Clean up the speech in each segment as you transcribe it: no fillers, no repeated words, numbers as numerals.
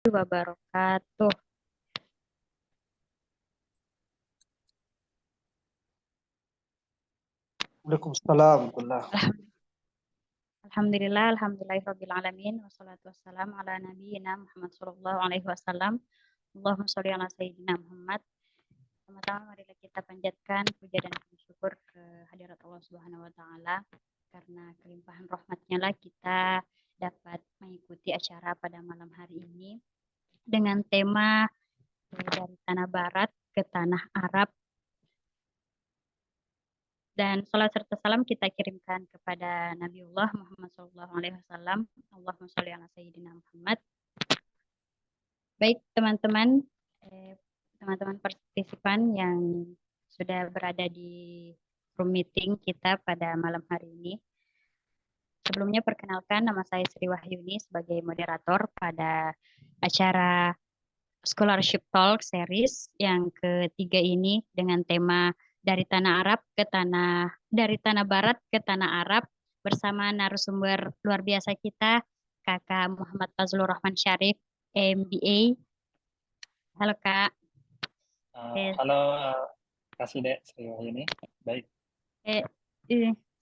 Wabarakatuh. Waalaikumsalam warahmatullah. Alhamdulillahirabbil alamin wassalatu wassalamu ala nabiyyina Muhammad sallallahu alaihi wasallam. Allahumma sholli ala sayyidina Muhammad. Pertama-tama marilah kita panjatkan puja dan syukur ke hadirat Allah Subhanahu wa taala karena kelimpahan rahmatnya lah kita dapat mengikuti acara pada malam hari ini dengan tema dari tanah barat ke tanah Arab. Dan salat serta salam kita kirimkan kepada Nabiullah Muhammad SAW. Allahumma sholli ala sayyidina Muhammad. Baik teman-teman, teman-teman partisipan yang sudah berada di room meeting kita pada malam hari ini. Sebelumnya perkenalkan, nama saya Sri Wahyuni sebagai moderator pada acara Scholarship Talk Series yang ketiga ini dengan tema dari tanah barat ke tanah Arab bersama narasumber luar biasa kita Kakak Muhammad Fazlur Rahman Syarif MBA. Halo Kak. Halo, kasih dek ini. Baik.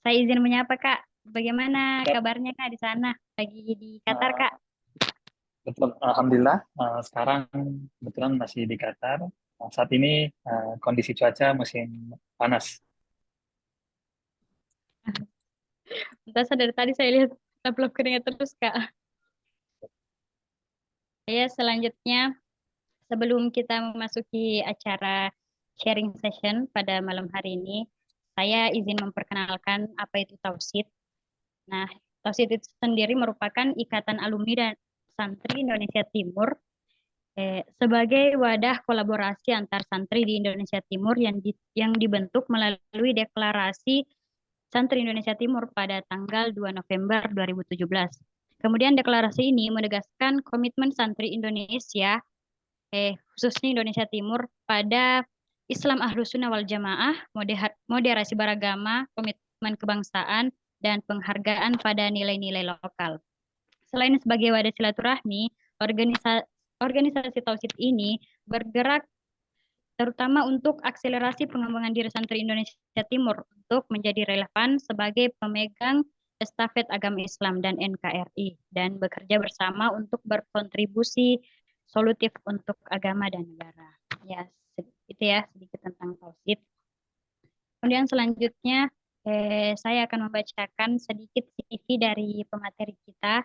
Saya izin menyapa Kak. Bagaimana kabarnya Kak di sana? Lagi di Qatar Kak? Betul, alhamdulillah. Sekarang kebetulan masih di Qatar. Saat ini kondisi cuaca musim panas. Entah dari tadi saya lihat upload keringat terus Kak. Ya, selanjutnya sebelum kita memasuki acara sharing session pada malam hari ini, saya izin memperkenalkan apa itu Tausid. Nah, Tausid itu sendiri merupakan ikatan alumni dan santri Indonesia Timur sebagai wadah kolaborasi antar santri di Indonesia Timur yang dibentuk melalui deklarasi Santri Indonesia Timur pada tanggal 2 November 2017. Kemudian deklarasi ini menegaskan komitmen santri Indonesia, khususnya Indonesia Timur, pada Islam Ahlus Sunnah wal Jamaah, moderasi beragama, komitmen kebangsaan, dan penghargaan pada nilai-nilai lokal. Selain sebagai wadah silaturahmi, organisasi Tausid ini bergerak terutama untuk akselerasi pengembangan diri santri Indonesia Timur untuk menjadi relevan sebagai pemegang estafet agama Islam dan NKRI dan bekerja bersama untuk berkontribusi solutif untuk agama dan negara. Ya, itu ya sedikit tentang Tauhid. Kemudian selanjutnya saya akan membacakan sedikit CV dari pemateri kita,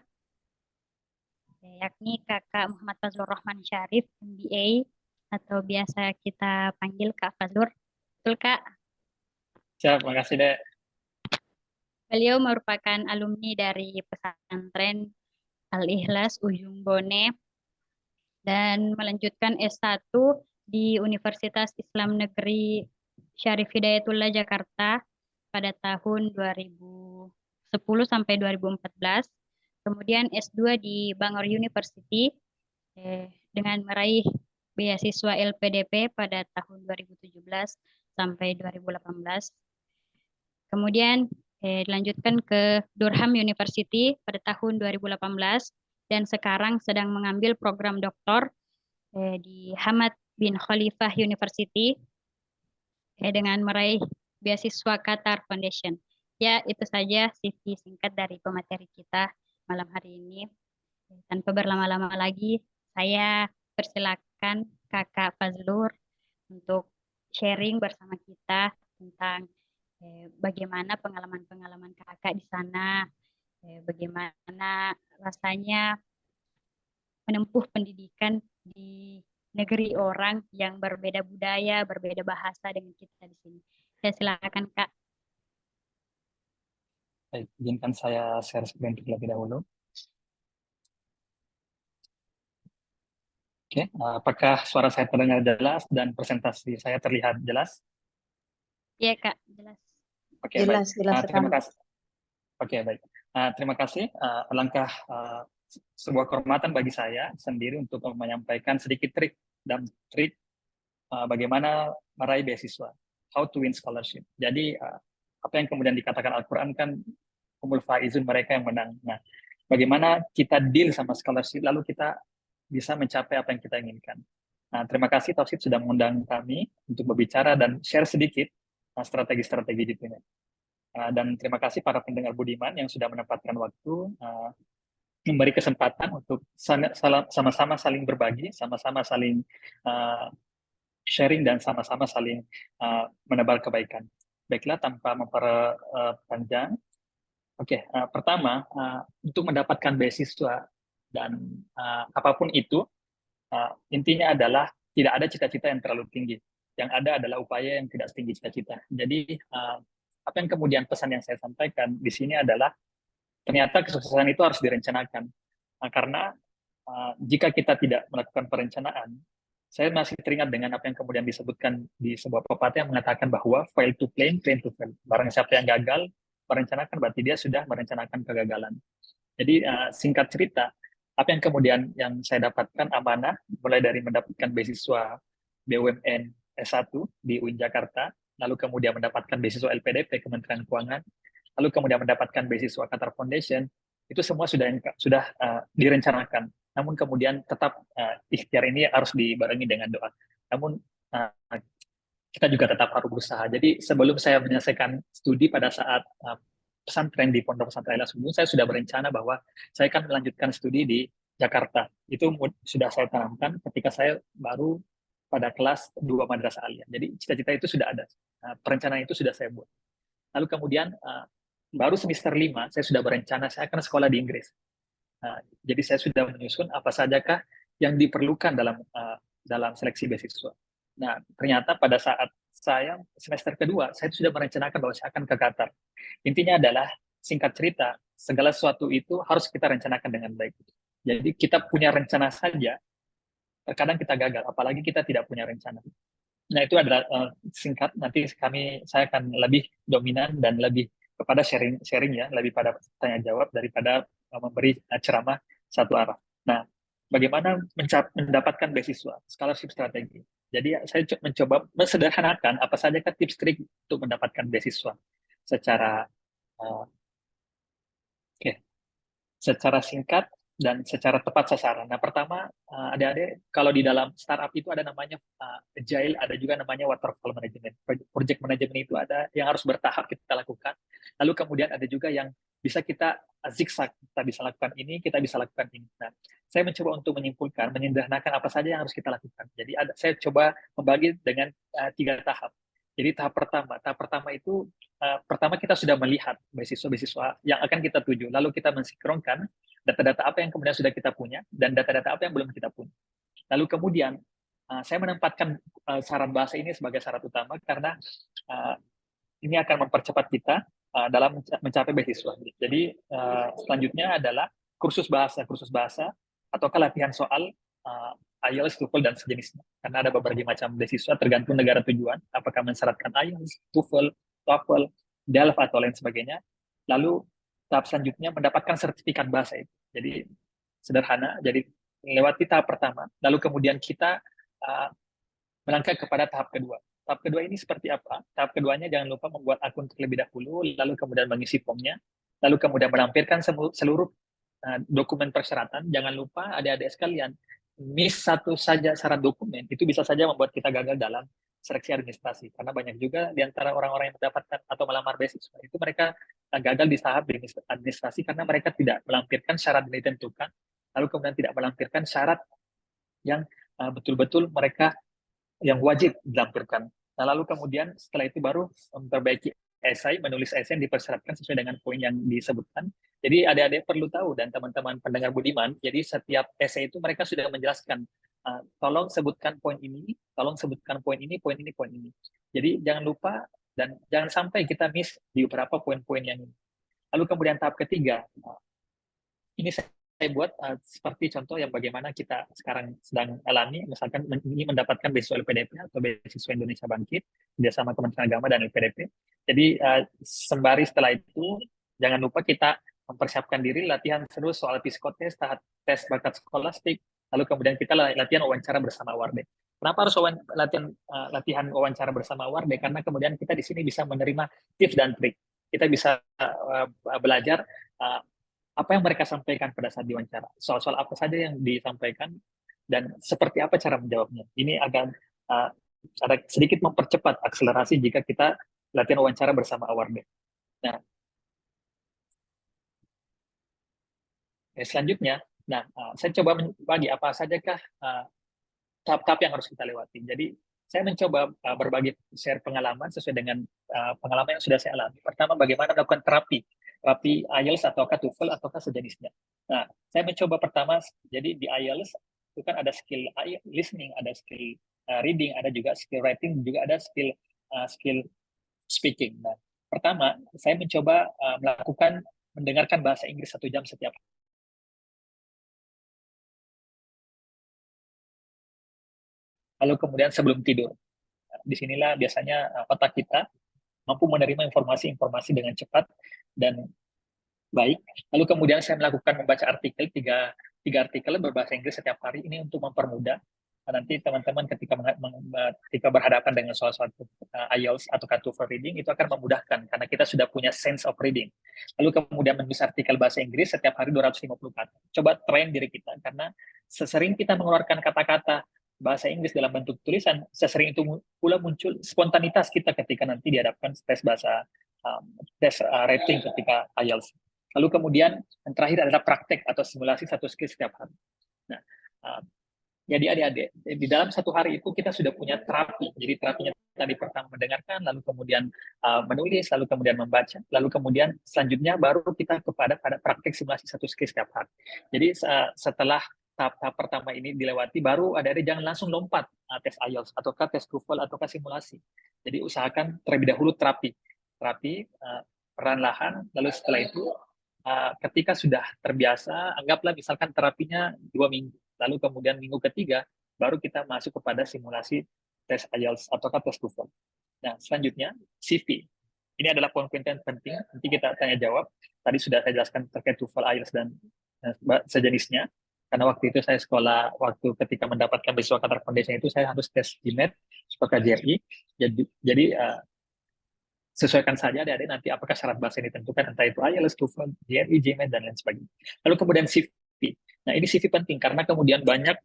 yakni Kakak Muhammad Fazlur Rahman Syarif, MBA, atau biasa kita panggil Kak Fazlur. Betul, Kak? Siap, makasih dek. Beliau merupakan alumni dari pesantren Al-Ikhlas Ujung Bone dan melanjutkan S1 di Universitas Islam Negeri Syarif Hidayatullah Jakarta pada tahun 2010 sampai 2014. Kemudian S2 di Bangor University dengan meraih beasiswa LPDP pada tahun 2017 sampai 2018. Kemudian dilanjutkan ke Durham University pada tahun 2018 dan sekarang sedang mengambil program doktor di Hamad bin Khalifah University dengan meraih beasiswa Qatar Foundation. Ya, itu saja CV singkat dari pemateri kita malam hari ini. Tanpa berlama-lama lagi, saya persilakan Kakak Fazlur untuk sharing bersama kita tentang bagaimana pengalaman-pengalaman kakak di sana, bagaimana rasanya menempuh pendidikan di negeri orang yang berbeda budaya, berbeda bahasa dengan kita di sini. Saya silakan Kak. Baik, izinkan saya share screen terlebih dahulu. Oke, apakah suara saya terdengar jelas dan presentasi saya terlihat jelas? Iya Kak, jelas. Oke, baik. Terima kasih. Oke, baik. Terima kasih. Alangkah sebuah kehormatan bagi saya sendiri untuk menyampaikan sedikit trik bagaimana meraih beasiswa, how to win scholarship. Jadi apa yang kemudian dikatakan Al-Quran kan humul faizun, mereka yang menang. Nah, bagaimana kita deal sama scholarship, lalu kita bisa mencapai apa yang kita inginkan. Nah, terima kasih Tausit sudah mengundang kami untuk berbicara dan share sedikit strategi-strategi di sini. Dan terima kasih para pendengar Budiman yang sudah menempatkan waktu memberi kesempatan untuk sama-sama saling berbagi, sama-sama saling sharing, dan sama-sama saling menebar kebaikan. Baiklah, tanpa memperpanjang, pertama, untuk mendapatkan beasiswa dan apapun itu, intinya adalah tidak ada cita-cita yang terlalu tinggi. Yang ada adalah upaya yang tidak setinggi cita-cita. Jadi, apa yang kemudian pesan yang saya sampaikan di sini adalah ternyata kesuksesan itu harus direncanakan. Karena jika kita tidak melakukan perencanaan, saya masih teringat dengan apa yang kemudian disebutkan di sebuah pepatah yang mengatakan bahwa fail to plan, plan to fail. Barang siapa yang gagal merencanakan, berarti dia sudah merencanakan kegagalan. Jadi singkat cerita, apa yang kemudian yang saya dapatkan amanah, mulai dari mendapatkan beasiswa BUMN S1 di UIN Jakarta, lalu kemudian mendapatkan beasiswa LPDP Kementerian Keuangan, lalu kemudian mendapatkan beasiswa Qatar Foundation, itu semua sudah direncanakan. Namun kemudian tetap ikhtiar ini harus dibarengi dengan doa. Namun kita juga tetap harus berusaha. Jadi sebelum saya menyelesaikan studi pada saat pesantren di Pondok Pesantren Al Asbun, saya sudah berencana bahwa saya akan melanjutkan studi di Jakarta. Itu sudah saya tanamkan ketika saya baru pada kelas 2 Madrasah Aliyah. Jadi cita-cita itu sudah ada. Perencanaan itu sudah saya buat. Lalu kemudian baru semester 5 saya sudah berencana saya akan sekolah di Inggris. Jadi saya sudah menyusun apa sajakah yang diperlukan dalam seleksi beasiswa. Nah, ternyata pada saat saya semester kedua, saya sudah merencanakan bahwa saya akan ke Qatar. Intinya adalah, singkat cerita, segala sesuatu itu harus kita rencanakan dengan baik. Jadi kita punya rencana saja, terkadang kita gagal, apalagi kita tidak punya rencana. Nah, itu adalah singkat, nanti saya akan lebih dominan dan lebih kepada sharing ya, lebih pada tanya jawab daripada memberi ceramah satu arah. Nah, bagaimana mendapatkan beasiswa, scholarship strategi. Jadi saya mencoba mensederhanakan apa saja tips trik untuk mendapatkan beasiswa secara secara singkat dan secara tepat sasaran. Nah, pertama, adik-adik, kalau di dalam startup itu ada namanya agile, ada juga namanya waterfall management. Project management itu ada yang harus bertahap kita lakukan. Lalu kemudian ada juga yang bisa kita zigzag, kita bisa lakukan ini, kita bisa lakukan ini. Nah, saya mencoba untuk menyimpulkan, menyederhanakan apa saja yang harus kita lakukan. Jadi saya coba membagi dengan 3 tahap. Jadi tahap pertama itu pertama kita sudah melihat beasiswa-beasiswa yang akan kita tuju, lalu kita mensinkronkan data-data apa yang kemudian sudah kita punya dan data-data apa yang belum kita punya. Lalu kemudian saya menempatkan syarat bahasa ini sebagai syarat utama karena ini akan mempercepat kita dalam mencapai beasiswa. Jadi selanjutnya adalah kursus bahasa atau latihan soal IELTS, TOEFL, dan sejenisnya. Karena ada berbagai macam beasiswa tergantung negara tujuan, apakah mensyaratkan IELTS, TOEFL, TOEFL, DELF, atau lain sebagainya. Lalu tahap selanjutnya mendapatkan sertifikat bahasa itu. Jadi sederhana, jadi melewati tahap pertama, lalu kemudian kita melangkah kepada tahap kedua. Tahap kedua ini seperti apa? Tahap keduanya jangan lupa membuat akun terlebih dahulu, lalu kemudian mengisi formnya, lalu kemudian melampirkan seluruh dokumen persyaratan. Jangan lupa adik-adik sekalian, miss satu saja syarat dokumen, itu bisa saja membuat kita gagal dalam seleksi administrasi. Karena banyak juga di antara orang-orang yang mendapatkan atau melamar beasiswa, itu mereka gagal di tahap administrasi karena mereka tidak melampirkan syarat yang ditentukan, lalu kemudian tidak melampirkan syarat yang betul-betul mereka yang wajib dilampirkan. Nah, lalu kemudian setelah itu baru memperbaiki esai, menulis esai yang dipersyaratkan sesuai dengan poin yang disebutkan. Jadi adik-adik perlu tahu dan teman-teman pendengar Budiman, jadi setiap esai itu mereka sudah menjelaskan, tolong sebutkan poin ini, tolong sebutkan poin ini, poin ini, poin ini. Jadi jangan lupa dan jangan sampai kita miss di beberapa poin-poin yang ini. Lalu kemudian tahap ketiga, ini saya buat seperti contoh yang bagaimana kita sekarang sedang alami, misalkan ini mendapatkan beasiswa LPDP atau beasiswa Indonesia Bangkit bersama Kementerian Agama dan LPDP. Jadi sembari setelah itu jangan lupa kita mempersiapkan diri latihan seru soal psikotes, tes bakat skolastik, lalu kemudian kita latihan wawancara bersama Warde. Kenapa harus latihan wawancara bersama Warde? Karena kemudian kita di sini bisa menerima tips dan trik. Kita bisa belajar apa yang mereka sampaikan pada saat diwawancara. Soal-soal apa saja yang disampaikan, dan seperti apa cara menjawabnya. Ini akan ada sedikit mempercepat akselerasi jika kita latihan wawancara bersama awarded. Nah, selanjutnya, saya coba bagi apa sajakah tahap-tahap yang harus kita lewati. Jadi saya mencoba berbagi share pengalaman sesuai dengan pengalaman yang sudah saya alami. Pertama, bagaimana melakukan terapi IELTS ataukah TOEFL ataukah sejenisnya. Nah, saya mencoba pertama, jadi di IELTS itu kan ada skill listening, ada skill reading, ada juga skill writing, juga ada skill speaking. Nah, pertama, saya mencoba melakukan mendengarkan bahasa Inggris 1 jam setiap. Lalu kemudian sebelum tidur. Disinilah biasanya otak kita mampu menerima informasi-informasi dengan cepat dan baik. Lalu kemudian saya melakukan membaca artikel, tiga artikel berbahasa Inggris setiap hari, ini untuk mempermudah. Nanti teman-teman ketika berhadapan dengan suatu IELTS atau TOEFL reading, itu akan memudahkan karena kita sudah punya sense of reading. Lalu kemudian menulis artikel bahasa Inggris setiap hari 250 kata. Coba train diri kita, karena sesering kita mengeluarkan kata-kata bahasa Inggris dalam bentuk tulisan, sesering itu pula muncul spontanitas kita ketika nanti dihadapkan tes rating ketika IELTS. Lalu kemudian yang terakhir adalah praktek atau simulasi satu skill setiap hari. Nah, jadi adik-adik, di dalam 1 hari itu kita sudah punya terapi. Jadi terapinya tadi pertama mendengarkan, lalu kemudian menulis, lalu kemudian membaca, lalu kemudian selanjutnya baru kita pada praktek simulasi satu skill setiap hari. Jadi setelah tahap pertama ini dilewati, baru adik-adik jangan langsung lompat tes IELTS ataukah tes TOEFL ataukah simulasi. Jadi usahakan terlebih dahulu terapi perlahan-lahan, lalu setelah itu ketika sudah terbiasa, anggaplah misalkan terapinya 2 minggu, lalu kemudian minggu ketiga baru kita masuk kepada simulasi tes IELTS atau tes TOEFL. Nah, selanjutnya CV. Ini adalah poin-poin yang penting. Nanti kita tanya jawab. Tadi sudah saya jelaskan terkait TOEFL, IELTS dan sejenisnya. Karena waktu itu saya sekolah, waktu ketika mendapatkan beasiswa Qatar Foundation itu saya harus tes GMAT, seperti KJRI. Jadi sesuaikan saja adik-adik nanti apakah syarat bahasa yang ditentukan, entah itu IELTS, TOEFL, GRE, GMAT, dan lain sebagainya. Lalu kemudian CV. Nah, ini CV penting karena kemudian banyak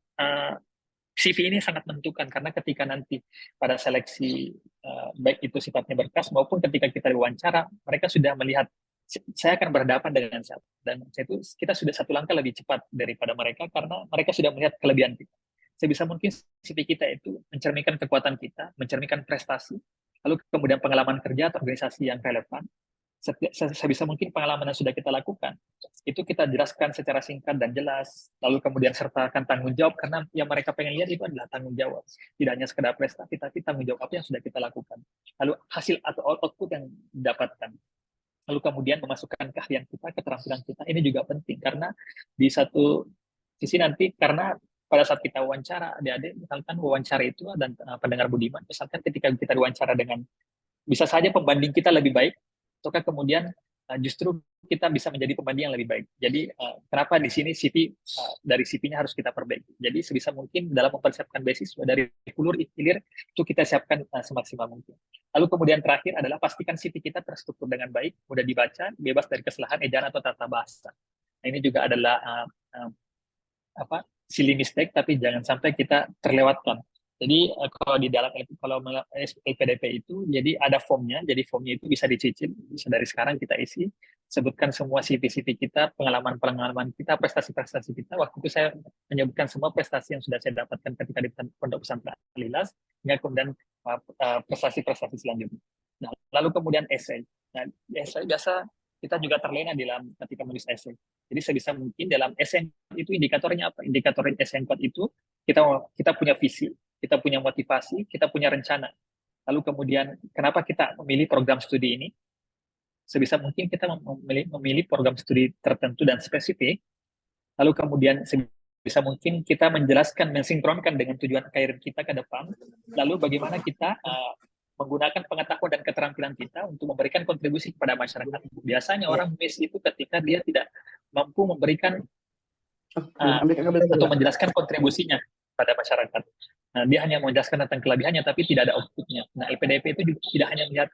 CV ini sangat menentukan karena ketika nanti pada seleksi baik itu sifatnya berkas maupun ketika kita diwawancara, mereka sudah melihat saya akan berhadapan dengan siapa, dan itu kita sudah 1 langkah lebih cepat daripada mereka karena mereka sudah melihat kelebihan kita. Sebisa mungkin CV kita itu mencerminkan kekuatan kita, mencerminkan prestasi, lalu kemudian pengalaman kerja atau organisasi yang relevan. Sebisa mungkin pengalaman yang sudah kita lakukan, itu kita jelaskan secara singkat dan jelas, lalu kemudian sertakan tanggung jawab, karena yang mereka pengen lihat itu adalah tanggung jawab, tidak hanya sekedar prestasi, tapi tanggung jawab apa yang sudah kita lakukan, lalu hasil atau output yang didapatkan. Lalu kemudian memasukkan keahlian kita, keterampilan kita, ini juga penting, karena di satu sisi nanti, karena pada saat kita wawancara, adik-adik, misalkan wawancara itu, dan pendengar budiman, misalkan ketika kita diwawancara dengan, bisa saja pembanding kita lebih baik, ataukah kemudian justru kita bisa menjadi pembanding yang lebih baik. Jadi kenapa di sini CV, dari CV-nya harus kita perbaiki. Jadi sebisa mungkin dalam mempersiapkan beasiswa dari hulu hilir itu kita siapkan semaksimal mungkin. Lalu kemudian terakhir adalah pastikan CV kita terstruktur dengan baik, mudah dibaca, bebas dari kesalahan ejaan atau tata bahasa. Nah, ini juga adalah silly mistake, tapi jangan sampai kita terlewatkan. Jadi kalau di dalam LPDP itu, jadi ada formnya, jadi formnya itu bisa dicicil, bisa dari sekarang kita isi, sebutkan semua CV-CV kita, pengalaman-pengalaman kita, prestasi-prestasi kita. Waktu itu saya menyebutkan semua prestasi yang sudah saya dapatkan ketika di Pondok Pesantren Al-Ikhlas, hingga kemudian prestasi-prestasi selanjutnya. Nah, lalu kemudian essay. Nah, essay biasa kita juga terlena dalam ketika menulis essay. Jadi sebisa mungkin dalam essay itu indikatornya apa? Indikator essay itu kita punya visi, kita punya motivasi, kita punya rencana. Lalu kemudian kenapa kita memilih program studi ini? Sebisa mungkin kita memilih program studi tertentu dan spesifik. Lalu kemudian sebisa mungkin kita menjelaskan, mensinkronkan dengan tujuan karir kita ke depan. Lalu bagaimana kita menggunakan pengetahuan dan keterampilan kita untuk memberikan kontribusi kepada masyarakat. Biasanya orang miss itu ketika dia tidak mampu memberikan atau menjelaskan kontribusinya pada masyarakat. Nah, dia hanya menjelaskan tentang kelebihannya, tapi tidak ada outputnya. Nah, LPDP itu juga tidak hanya melihat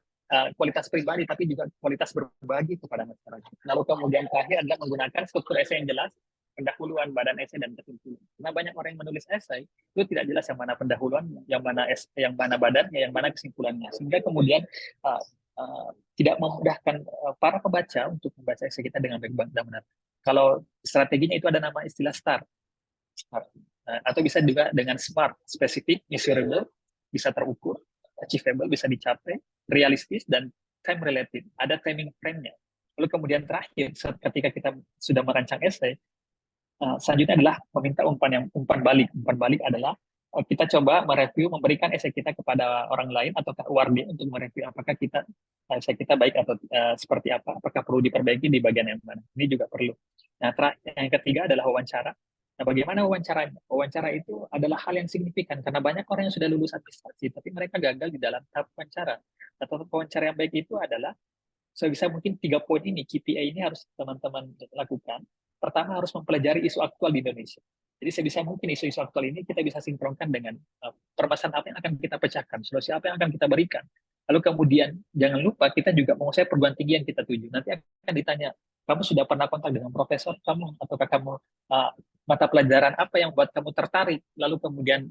kualitas pribadi, tapi juga kualitas berbagi kepada masyarakat. Lalu kemudian terakhir adalah menggunakan struktur essay yang jelas, pendahuluan, badan esai, dan kesimpulan. Karena banyak orang yang menulis esai itu tidak jelas yang mana pendahuluan, yang mana badannya, yang mana kesimpulannya, sehingga kemudian uh, tidak memudahkan para pembaca untuk membaca esai kita dengan baik dan benar. Kalau strateginya itu ada nama istilah STAR. SMART. Atau bisa juga dengan SMART, spesifik, measurable, bisa terukur, achievable, bisa dicapai, realistis, dan time related. Ada timing frame-nya. Lalu kemudian terakhir, ketika kita sudah merancang esai, selanjutnya adalah meminta umpan balik. Umpan balik adalah kita coba mereview, memberikan esai kita kepada orang lain atau wardi untuk mereview apakah esai kita baik atau seperti apa, apakah perlu diperbaiki di bagian yang mana. Ini juga perlu. Nah, yang ketiga adalah wawancara. Nah, bagaimana wawancaranya? Wawancara itu adalah hal yang signifikan karena banyak orang yang sudah lulus administrasi, tapi mereka gagal di dalam tahap wawancara. Atau wawancara yang baik itu adalah sebisa mungkin 3 poin ini, KPI ini harus teman-teman lakukan. Pertama, harus mempelajari isu aktual di Indonesia. Jadi sebisa mungkin isu-isu aktual ini kita bisa sinkronkan dengan permasalahan apa yang akan kita pecahkan, solusi apa yang akan kita berikan. Lalu kemudian jangan lupa kita juga menguasai perguruan tinggi yang kita tuju. Nanti akan ditanya, kamu sudah pernah kontak dengan profesor kamu, ataukah kamu mata pelajaran apa yang buat kamu tertarik, lalu kemudian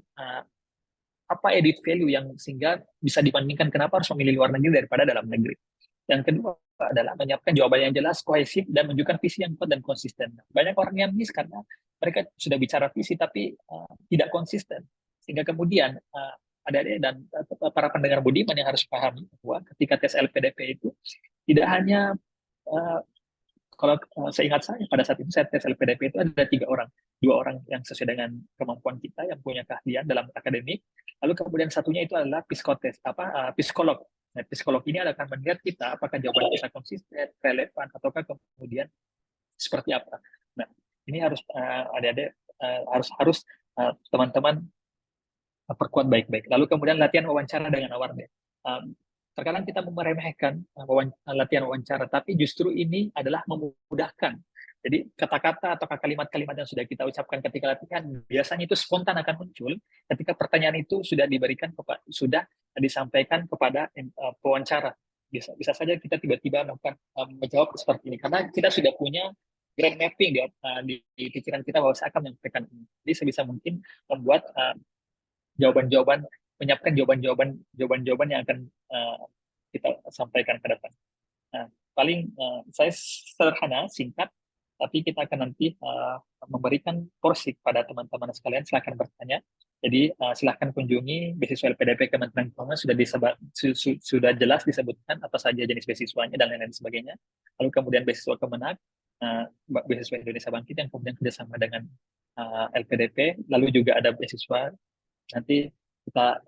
apa edit value yang sehingga bisa dibandingkan kenapa harus memilih luar negeri daripada dalam negeri. Yang kedua adalah menyiapkan jawaban yang jelas, kohesif, dan menunjukkan visi yang kuat dan konsisten. Banyak orang yang miss karena mereka sudah bicara visi tapi tidak konsisten. Sehingga kemudian adik-adik dan para pendengar Budiman yang harus paham bahwa ketika tes LPDP itu tidak hanya kalau seingat saya pada saat itu saya tes LPDP itu ada 3 orang, 2 orang yang sesuai dengan kemampuan kita yang punya keahlian dalam akademik, lalu kemudian satunya itu adalah psikotes psikolog. Nah, psikolog ini akan melihat kita apakah jawaban kita konsisten, relevan, ataukah kemudian seperti apa. Nah, ini harus adik-adik harus teman-teman perkuat baik-baik. Lalu kemudian latihan wawancara dengan awardnya. Terkadang kita meremehkan latihan wawancara, tapi justru ini adalah memudahkan. Jadi kata-kata atau kalimat-kalimat yang sudah kita ucapkan ketika latihan, biasanya itu spontan akan muncul ketika pertanyaan itu sudah sudah disampaikan kepada pewawancara. Bisa saja kita tiba-tiba menjawab seperti ini, karena kita sudah punya grand mapping di pikiran kita bahwa saya akan menyampaikan ini. Jadi sebisa mungkin membuat jawaban-jawaban, menyiapkan jawaban-jawaban yang akan kita sampaikan ke depan. Nah, paling saya sederhana, singkat, tapi kita akan nanti memberikan porsi pada teman-teman sekalian. Silakan bertanya. Jadi silakan kunjungi beasiswa LPDP Kementerian Keuangan, sudah jelas disebutkan apa saja jenis beasiswanya dan lain-lain sebagainya. Lalu kemudian beasiswa Kemenak, beasiswa Indonesia Bangkit yang kemudian kerjasama dengan LPDP. Lalu juga ada beasiswa, nanti kita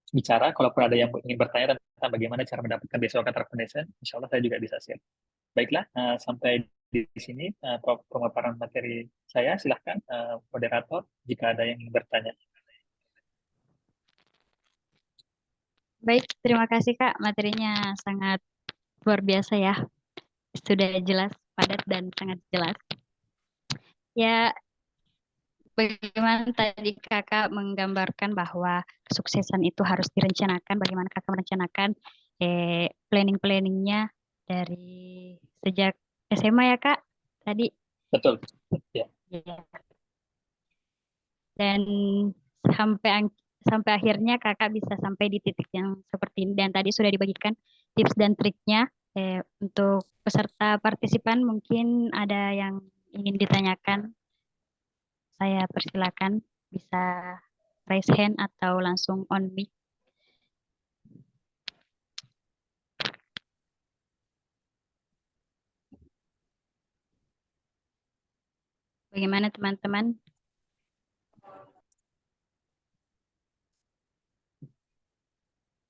bicara, kalau ada yang ingin bertanya tentang bagaimana cara mendapatkan beasiswa Qatar Foundation, insya Allah saya juga bisa share. Baiklah, sampai di sini pemaparan materi saya. Silahkan moderator jika ada yang ingin bertanya. Baik, terima kasih Kak. Materinya sangat luar biasa ya. Sudah jelas, padat, dan sangat jelas. Ya, bagaimana tadi Kakak menggambarkan bahwa kesuksesan itu harus direncanakan, bagaimana Kakak merencanakan planning-planningnya dari sejak SMA ya Kak, tadi. Betul. Ya. Dan sampai akhirnya Kakak bisa sampai di titik yang seperti ini. Dan tadi sudah dibagikan tips dan triknya. Untuk peserta partisipan mungkin ada yang ingin ditanyakan. Saya persilakan, bisa raise hand atau langsung on mic. Bagaimana teman-teman?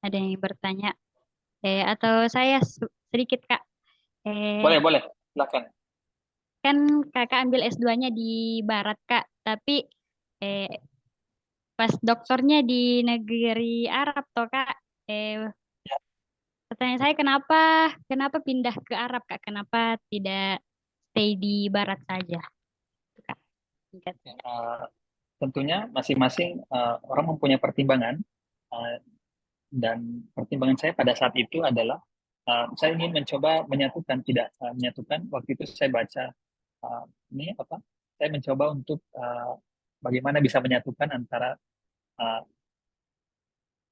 Ada yang bertanya? Atau saya sedikit Kak. Boleh, silakan. Kan Kakak ambil S2-nya di Barat Kak, tapi pas doktornya di negeri Arab toh Kak. Pertanyaan saya kenapa pindah ke Arab Kak? Kenapa tidak stay di Barat saja? Kak. Tentunya masing-masing orang mempunyai pertimbangan, dan pertimbangan saya pada saat itu adalah saya ingin mencoba menyatukan, tidak menyatukan. Waktu itu saya baca ini saya mencoba untuk bagaimana bisa menyatukan antara uh,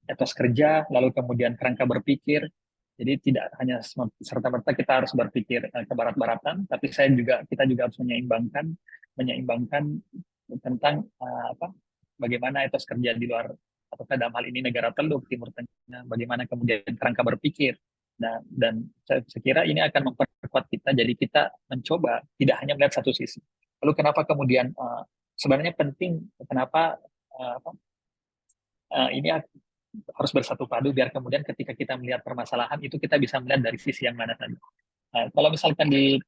etos kerja, lalu kemudian kerangka berpikir. Jadi tidak hanya serta-merta kita harus berpikir ke barat-baratan, tapi kita juga harus menyeimbangkan tentang bagaimana etos kerja di luar, atau dalam hal ini negara Teluk Timur Tengah, bagaimana kemudian kerangka berpikir. Dan saya kira ini akan memperkuat kita, jadi kita mencoba tidak hanya melihat satu sisi. Lalu kenapa kemudian sebenarnya penting, kenapa ini harus bersatu padu, biar kemudian ketika kita melihat permasalahan itu kita bisa melihat dari sisi yang mana tadi. Kalau misalkan di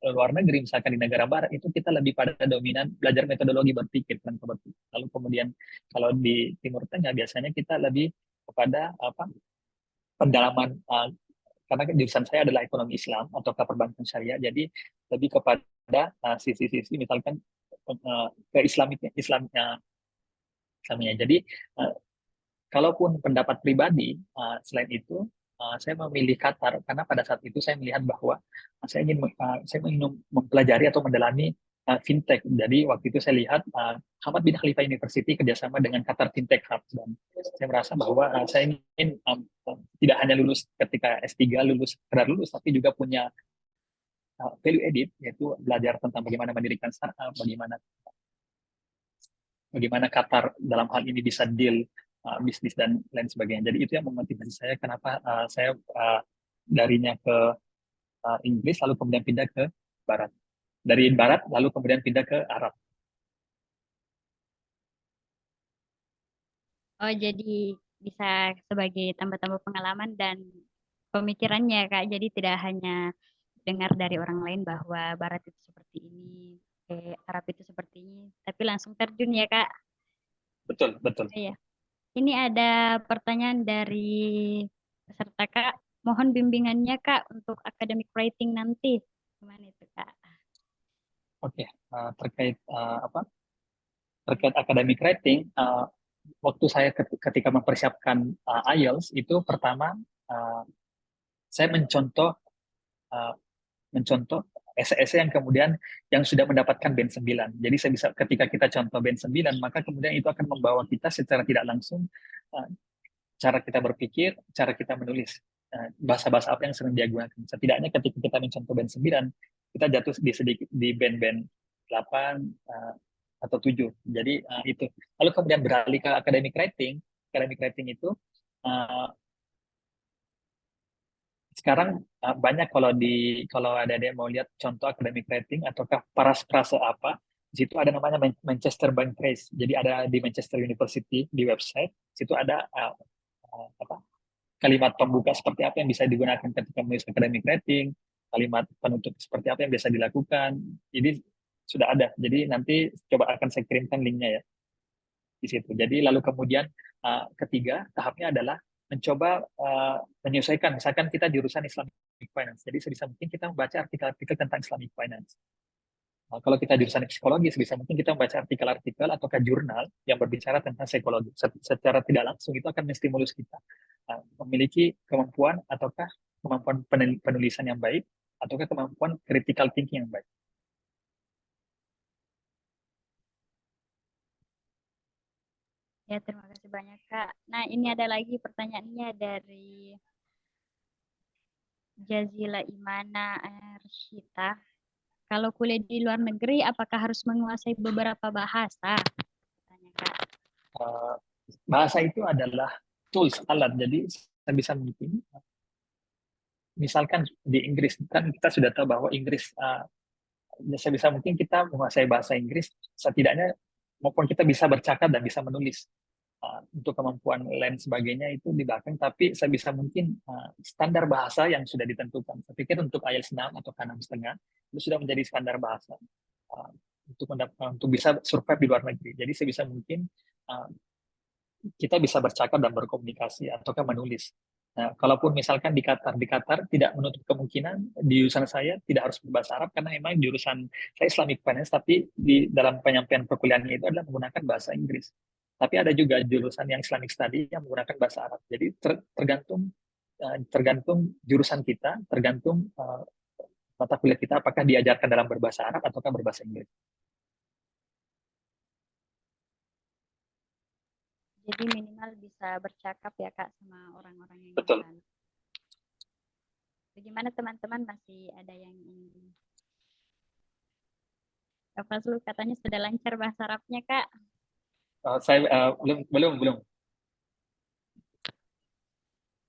luar negeri, misalkan di negara barat, itu kita lebih pada dominan belajar metodologi berpikir kan. Lalu kemudian kalau di Timur Tengah biasanya kita lebih kepada pendalaman, karena jurusan saya adalah ekonomi Islam atau perbankan syariah, jadi lebih kepada sisi-sisi misalkan ke Islamnya. Jadi kalaupun pendapat pribadi, selain itu, saya memilih Qatar karena pada saat itu saya melihat bahwa saya ingin mempelajari atau mendalami fintech. Jadi waktu itu saya lihat Hamad bin Khalifa University kerjasama dengan Qatar Fintech Hub, dan saya merasa bahwa saya ingin tidak hanya lulus ketika S3 sekedar lulus, tapi juga punya value added, yaitu belajar tentang bagaimana mendirikan startup, bagaimana Qatar dalam hal ini bisa deal bisnis dan lain sebagainya. Jadi itu yang memotivasi saya kenapa saya darinya ke Inggris lalu kemudian pindah ke Barat. Dari Barat lalu kemudian pindah ke Arab. Oh, jadi bisa sebagai tambah-tambah pengalaman dan pemikirannya, Kak. Jadi tidak hanya dengar dari orang lain bahwa Barat itu seperti ini, Arab itu seperti ini, tapi langsung terjun ya, Kak. Betul, betul. Iya. Ini ada pertanyaan dari peserta, Kak. Mohon bimbingannya, Kak, untuk academic writing nanti. Gimana itu, Kak? Oke, terkait terkait academic writing, waktu saya ketika mempersiapkan IELTS itu pertama saya uh, mencontoh esai-esai yang kemudian yang sudah mendapatkan band 9. Jadi saya bisa, ketika kita contoh band 9, maka kemudian itu akan membawa kita secara tidak langsung uh, cara kita berpikir, cara kita menulis, bahasa-bahasa apa yang sering dia gunakan. Setidaknya ketika kita mencontoh band 9, kita jatuh di band-band 8 atau 7. Jadi itu. Lalu kemudian beralih ke academic writing. Academic writing itu uh, sekarang banyak, kalau ada yang mau lihat contoh academic writing ataukah parafrase apa, di situ ada namanya Manchester by Phrase. Jadi ada di Manchester University di website, situ ada kalimat pembuka seperti apa yang bisa digunakan ketika menulis academic writing, kalimat penutup seperti apa yang bisa dilakukan. Jadi sudah ada. Jadi nanti coba akan saya kirimkan linknya ya di situ. Jadi lalu kemudian ketiga tahapnya adalah mencoba menyesuaikan. Misalkan kita jurusan Islamic Finance, jadi sebisa mungkin kita membaca artikel-artikel tentang Islamic Finance. Kalau kita jurusan psikologi, sebisa mungkin kita membaca artikel-artikel ataukah jurnal yang berbicara tentang psikologi. Secara tidak langsung itu akan menstimulus kita memiliki kemampuan ataukah kemampuan penulisan yang baik, ataukah kemampuan critical thinking yang baik. Ya, terima kasih banyak, Kak. Nah, ini ada lagi pertanyaannya dari Jazila Imana Arshita. Kalau kuliah di luar negeri, apakah harus menguasai beberapa bahasa? Tanya, Kak. Bahasa itu adalah tools, alat. Jadi saya bisa mungkin, misalkan di Inggris, kan kita sudah tahu bahwa Inggris, sebisa mungkin kita menguasai bahasa Inggris, setidaknya maupun kita bisa bercakap dan bisa menulis. Untuk kemampuan lain sebagainya itu di belakang, tapi sebisa mungkin standar bahasa yang sudah ditentukan. Saya pikir untuk IELTS 6 atau K6,5 itu sudah menjadi standar bahasa untuk bisa survive di luar negeri. Jadi sebisa mungkin kita bisa bercakap dan berkomunikasi ataukah menulis. Nah, kalaupun misalkan di Qatar tidak menutup kemungkinan di jurusan saya tidak harus berbahasa Arab, karena memang jurusan saya Islamic Finance, tapi di dalam penyampaian perkuliahannya itu adalah menggunakan bahasa Inggris. Tapi ada juga jurusan yang Islamic Study yang menggunakan bahasa Arab. Jadi tergantung jurusan kita, tergantung mata kuliah kita apakah diajarkan dalam berbahasa Arab ataukah berbahasa Inggris. Jadi minimal bisa bercakap ya Kak sama orang-orang yang di Betul. sana. Bagaimana teman-teman, masih ada yang ingin? Kak Fazlul katanya sudah lancar bahasa Arabnya Kak. Saya belum.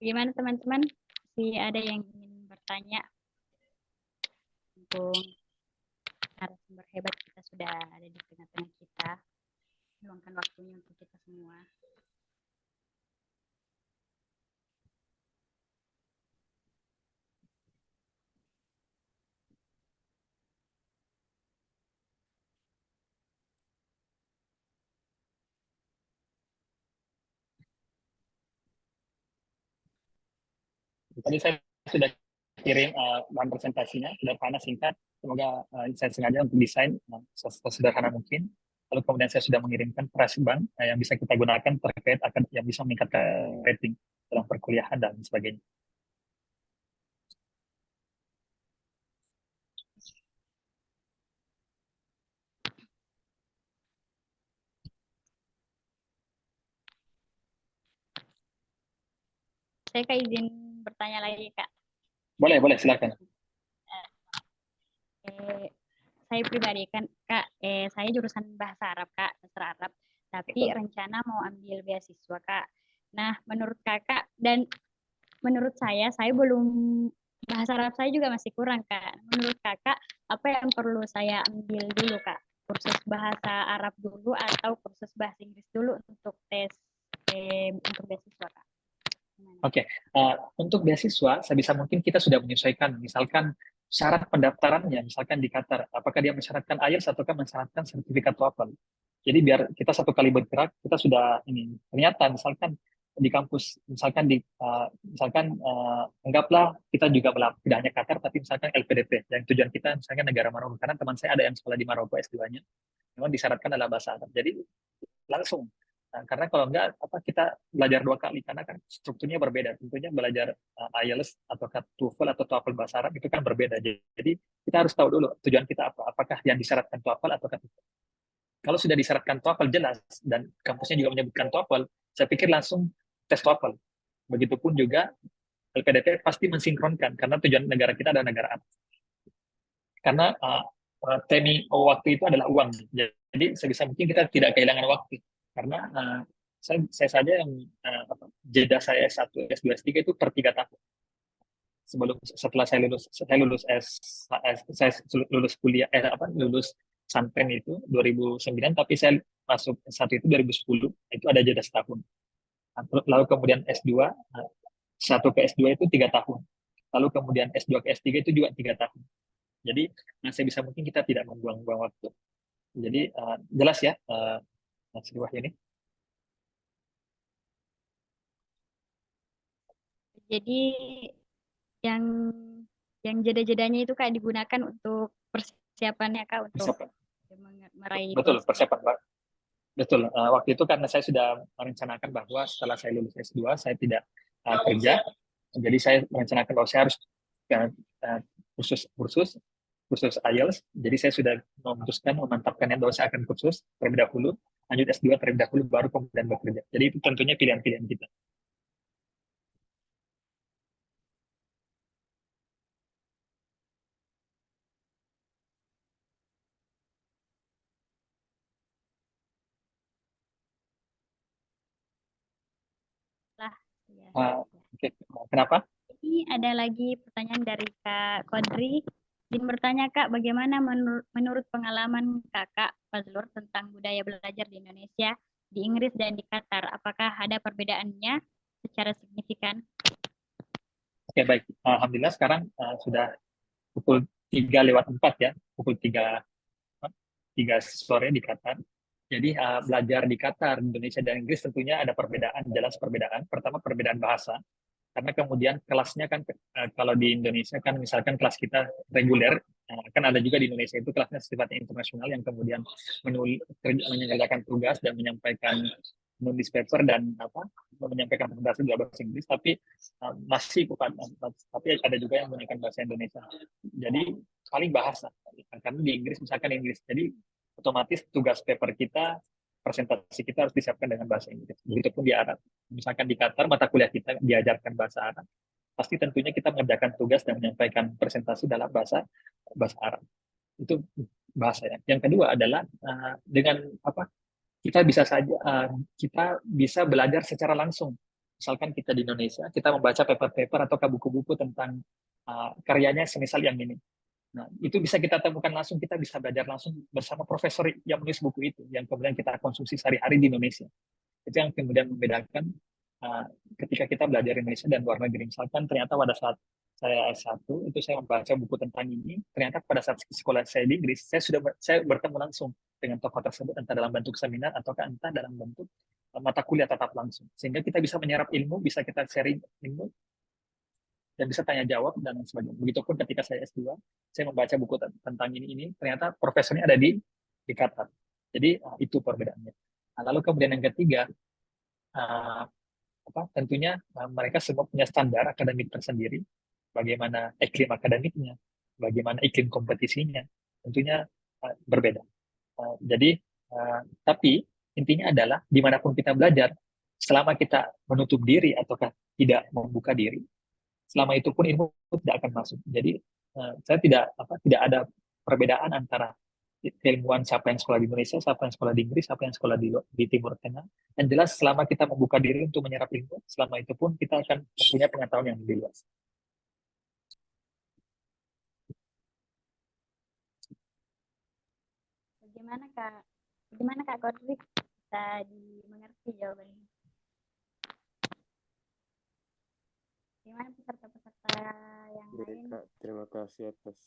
Bagaimana teman-teman? Masih ada yang ingin bertanya? Mumpung narasumber hebat kita sudah ada di tengah-tengah kita. Luangkan waktunya untuk kita semua. Tadi saya sudah kirim bahan presentasinya, sederhana, singkat. Semoga saya sengaja untuk desain sesederhana mungkin. Lalu kemudian saya sudah mengirimkan presban yang bisa kita gunakan terkait akan yang bisa meningkatkan rating dalam perkuliahan dan sebagainya. Saya Kak izin bertanya lagi Kak. Boleh, silakan. Saya pribadi kan Kak, saya jurusan bahasa Arab Kak, sastra Arab. Tapi rencana mau ambil beasiswa Kak. Nah, menurut Kakak dan menurut saya belum, bahasa Arab saya juga masih kurang Kak. Menurut Kakak, apa yang perlu saya ambil dulu Kak? Kursus bahasa Arab dulu atau kursus bahasa Inggris dulu untuk tes untuk beasiswa Kak? Oke, untuk beasiswa, sebisa mungkin kita sudah menyesuaikan. Misalkan syarat pendaftarannya, misalkan di Qatar, apakah dia mensyaratkan IELTS ataukah mensyaratkan sertifikat TOEFL. Jadi biar kita satu kali bergerak, kita sudah ini. Ternyata misalkan di kampus, anggaplah kita juga tidak hanya Qatar, tapi misalkan LPDP, yang tujuan kita misalkan negara Maroko. Karena teman saya ada yang sekolah di Maroko S2-nya, memang disyaratkan adalah bahasa Arab. Jadi langsung. Nah, karena kalau enggak, kita belajar dua kali, karena kan strukturnya berbeda. Tentunya belajar IELTS atau TOEFL atau TOEFL bahasa Arab itu kan berbeda. Jadi kita harus tahu dulu tujuan kita apa. Apakah yang disyaratkan TOEFL atau TOEFL. Kalau sudah disyaratkan TOEFL jelas, dan kampusnya juga menyebutkan TOEFL, saya pikir langsung tes TOEFL. Begitupun juga LPDP pasti mensinkronkan, karena tujuan negara kita adalah negara Arab. Karena TMI waktu itu adalah uang. Jadi sebisa mungkin kita tidak kehilangan waktu. Karena saya saja yang jeda saya S1, S2, S3 itu per 3 tahun. Setelah saya lulus kuliah, lulus pesantren itu 2009, tapi saya masuk S1 itu 2010, itu ada jeda setahun. Lalu kemudian S2, satu ke S2 itu 3 tahun. Lalu kemudian S2 ke S3 itu juga 3 tahun. Jadi sebisa mungkin kita tidak membuang-buang waktu. Jadi jelas ya, Mas Wahyu ini. Jadi yang jeda-jedanya itu Kak digunakan untuk persiapannya Kak untuk Persiapan. meraih Betul, beasiswa. persiapan Pak. Betul, waktu itu karena saya sudah merencanakan bahwa setelah saya lulus S2, saya tidak kerja. Jadi saya merencanakan bahwa saya harus uh, kursus IELTS. Jadi saya sudah memutuskan, memantapkan bahwa saya akan kursus terlebih dahulu, lanjut S2 terlebih dahulu, baru kemudian bekerja. Jadi itu tentunya pilihan-pilihan kita. Lah, ya. Okay. Kenapa? Ini ada lagi pertanyaan dari Kak Kodri. Izin bertanya Kak, bagaimana menurut pengalaman Kakak Fazlur tentang budaya belajar di Indonesia, di Inggris dan di Qatar? Apakah ada perbedaannya secara signifikan? Oke, baik. Alhamdulillah sekarang sudah pukul 3:04 ya, pukul 3 sore di Qatar. Jadi belajar di Qatar, Indonesia, dan Inggris tentunya ada perbedaan, jelas perbedaan. Pertama perbedaan bahasa, karena kemudian kelasnya kan kalau di Indonesia kan misalkan kelas kita reguler, kan ada juga di Indonesia itu kelasnya sifatnya internasional yang kemudian mengerjakan tugas dan menyampaikan menulis paper dan menyampaikan presentasi dalam bahasa Inggris, tapi masih bukan, tapi ada juga yang menggunakan bahasa Indonesia. Jadi paling bahasa, karena di Inggris misalkan Inggris, jadi otomatis tugas paper kita, presentasi kita harus disiapkan dengan bahasa Inggris. Begitupun di Arab, misalkan di Qatar mata kuliah kita diajarkan bahasa Arab, pasti tentunya kita mengerjakan tugas dan menyampaikan presentasi dalam bahasa Arab. Itu bahasa ya. Yang kedua adalah dengan kita bisa saja kita bisa belajar secara langsung. Misalkan kita di Indonesia, kita membaca paper-paper atau buku-buku tentang karyanya semisal yang ini. Nah, itu bisa kita temukan langsung, kita bisa belajar langsung bersama profesor yang menulis buku itu, yang kemudian kita konsumsi sehari-hari di Indonesia. Itu yang kemudian membedakan ketika kita belajar Indonesia dan luar negeri. Misalkan ternyata pada saat saya S1 itu saya membaca buku tentang ini, ternyata pada saat sekolah saya di Inggris saya bertemu langsung dengan tokoh tersebut, entah dalam bentuk seminar atau entah dalam bentuk mata kuliah tatap langsung, sehingga kita bisa menyerap ilmu, bisa kita sharing ilmu dan bisa tanya jawab dan sebagainya. Begitupun ketika saya S2, saya membaca buku tentang ini ternyata profesornya ada di Qatar. Jadi itu perbedaannya. Nah, lalu kemudian yang ketiga, tentunya mereka semua punya standar akademik tersendiri, bagaimana iklim akademiknya, bagaimana iklim kompetisinya, tentunya berbeda. Jadi, tapi intinya adalah dimanapun kita belajar, selama kita menutup diri ataukah tidak membuka diri, selama itu pun ilmu tidak akan masuk. Jadi saya tidak ada perbedaan antara keilmuan siapa yang sekolah di Indonesia, siapa yang sekolah di Inggris, siapa yang sekolah di Timur Tengah. Yang jelas selama kita membuka diri untuk menyerap ilmu, selama itu pun kita akan mempunyai pengetahuan yang lebih luas. Bagaimana Kak Godric? Bisa dimengerti jawabannya? Gimana peserta-peserta yang lain? Kak, terima kasih atas